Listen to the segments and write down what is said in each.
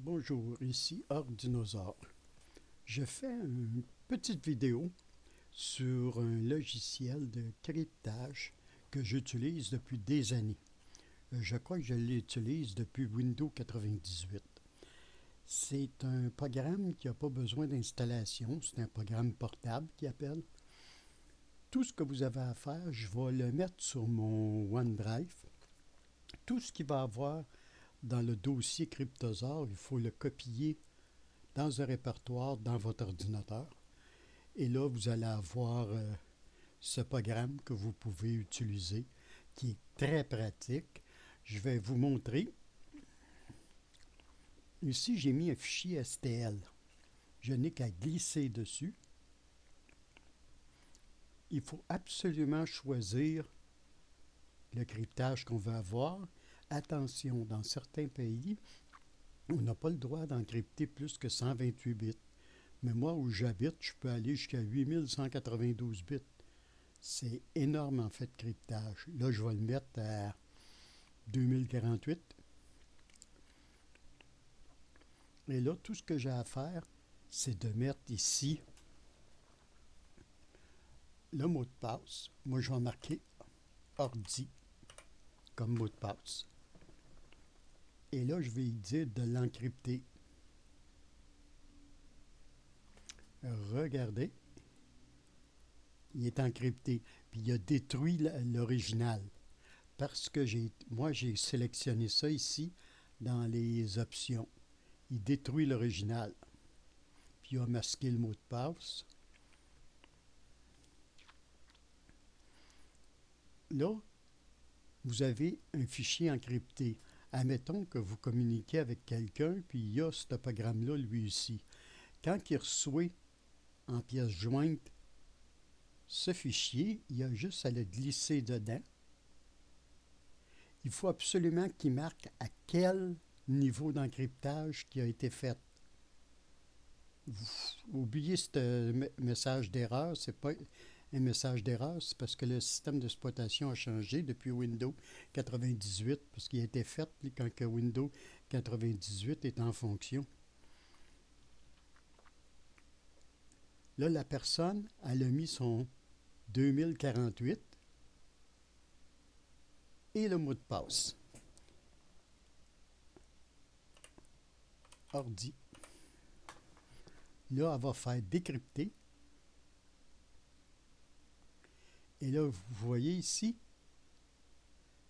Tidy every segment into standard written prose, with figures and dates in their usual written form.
Bonjour, ici Ordinosaure. Je fais une petite vidéo sur un logiciel de cryptage que j'utilise depuis des années. Je crois que je l'utilise depuis Windows 98. C'est un programme qui n'a pas besoin d'installation, c'est un programme portable qui appelle. Tout ce que vous avez à faire, je vais le mettre sur mon OneDrive. Tout ce qu'il va avoir dans le dossier Cryptosaure, il faut le copier dans un répertoire dans votre ordinateur. Et là, vous allez avoir ce programme que vous pouvez utiliser, qui est très pratique. Je vais vous montrer. Ici, j'ai mis un fichier STL. Je n'ai qu'à glisser dessus. Il faut absolument choisir le cryptage qu'on veut avoir. Attention, dans certains pays, on n'a pas le droit d'encrypter plus que 128 bits. Mais moi, où j'habite, je peux aller jusqu'à 8192 bits. C'est énorme en fait, cryptage. Là, je vais le mettre à 2048. Et là, tout ce que j'ai à faire, c'est de mettre ici le mot de passe. Moi, je vais marquer ordi comme mot de passe. Et là, je vais lui dire de l'encrypter. Regardez. Il est encrypté. Puis il a détruit l'original. Parce que moi, j'ai sélectionné ça ici dans les options. Il détruit l'original. Puis il a masqué le mot de passe. Là, vous avez un fichier encrypté. Admettons que vous communiquez avec quelqu'un, puis il y a ce programme-là, lui aussi. Quand il reçoit en pièce jointe ce fichier, il y a juste à le glisser dedans. Il faut absolument qu'il marque à quel niveau d'encryptage qui a été fait. Oubliez ce message d'erreur, c'est pas un message d'erreur, c'est parce que le système d'exploitation a changé depuis Windows 98, parce qu'il a été fait quand que Windows 98 est en fonction. Là, la personne, elle a mis son 2048 et le mot de passe. Ordi. Là, elle va faire décrypter. Et là, vous voyez ici,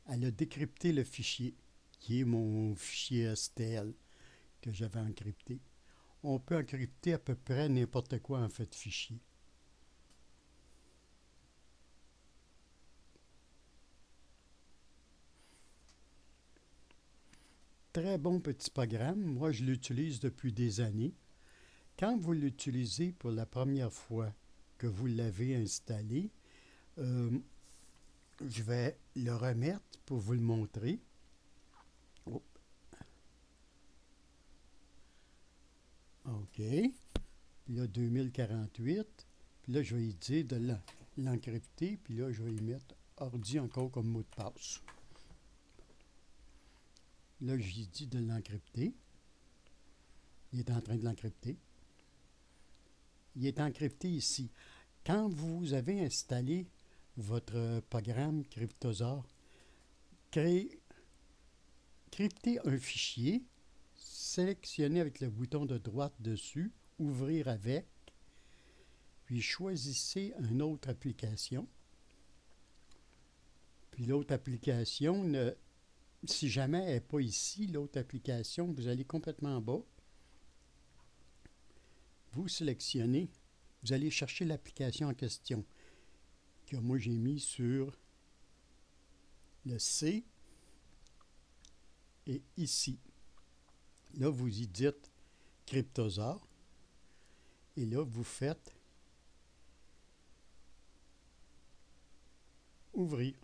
elle a décrypté le fichier, qui est mon fichier STL que j'avais encrypté. On peut encrypter à peu près n'importe quoi en fait fichier. Très bon petit programme. Moi, je l'utilise depuis des années. Quand vous l'utilisez pour la première fois que vous l'avez installé, je vais le remettre pour vous le montrer. Oh. OK. Puis là, 2048. Puis là, je vais lui dire de l'encrypter. Puis là, je vais y mettre ordi encore comme mot de passe. Là, je lui dis de l'encrypter. Il est en train de l'encrypter. Il est encrypté ici. Quand vous avez installé votre programme Cryptosaure, cryptez un fichier, sélectionnez avec le bouton de droite dessus, ouvrir avec, puis choisissez une autre application. Puis l'autre application, si jamais elle n'est pas ici, l'autre application, vous allez complètement en bas. Vous sélectionnez, vous allez chercher l'application en question, que moi j'ai mis sur le C et ici. Là, vous y dites Cryptosaure et là, vous faites ouvrir.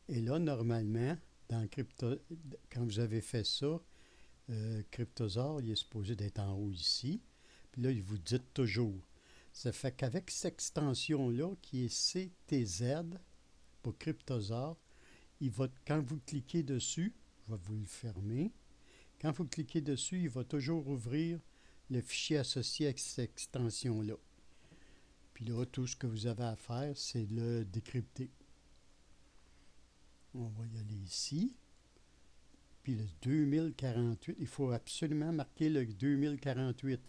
Et là, normalement, quand vous avez fait ça, Cryptosaure, il est supposé d'être en haut ici. Puis là, vous dites toujours. Ça fait qu'avec cette extension-là, qui est CTZ pour Cryptosaure, quand vous cliquez dessus, je vais vous le fermer. Quand vous cliquez dessus, il va toujours ouvrir le fichier associé avec cette extension-là. Puis là, tout ce que vous avez à faire, c'est de le décrypter. On va y aller ici. Puis le 2048, il faut absolument marquer le 2048.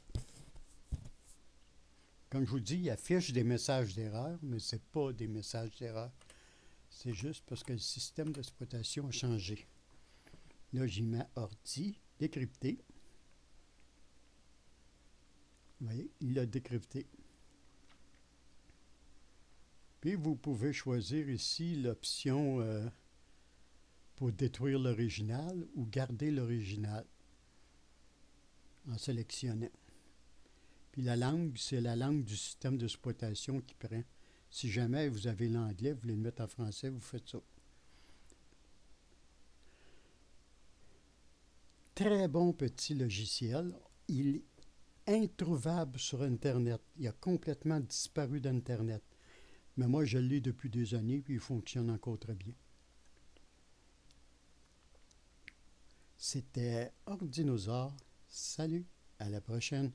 Comme je vous dis, il affiche des messages d'erreur, mais ce n'est pas des messages d'erreur. C'est juste parce que le système d'exploitation a changé. Là, j'y mets ordi, décrypté. Vous voyez, il l'a décrypté. Puis vous pouvez choisir ici l'option pour détruire l'original ou garder l'original en sélectionnant. Puis la langue, c'est la langue du système d'exploitation qui prend. Si jamais vous avez l'anglais, vous voulez le mettre en français, vous faites ça. Très bon petit logiciel. Il est introuvable sur Internet. Il a complètement disparu d'Internet. Mais moi, je l'ai depuis des années, puis il fonctionne encore très bien. C'était Ordinosaure. Salut, à la prochaine.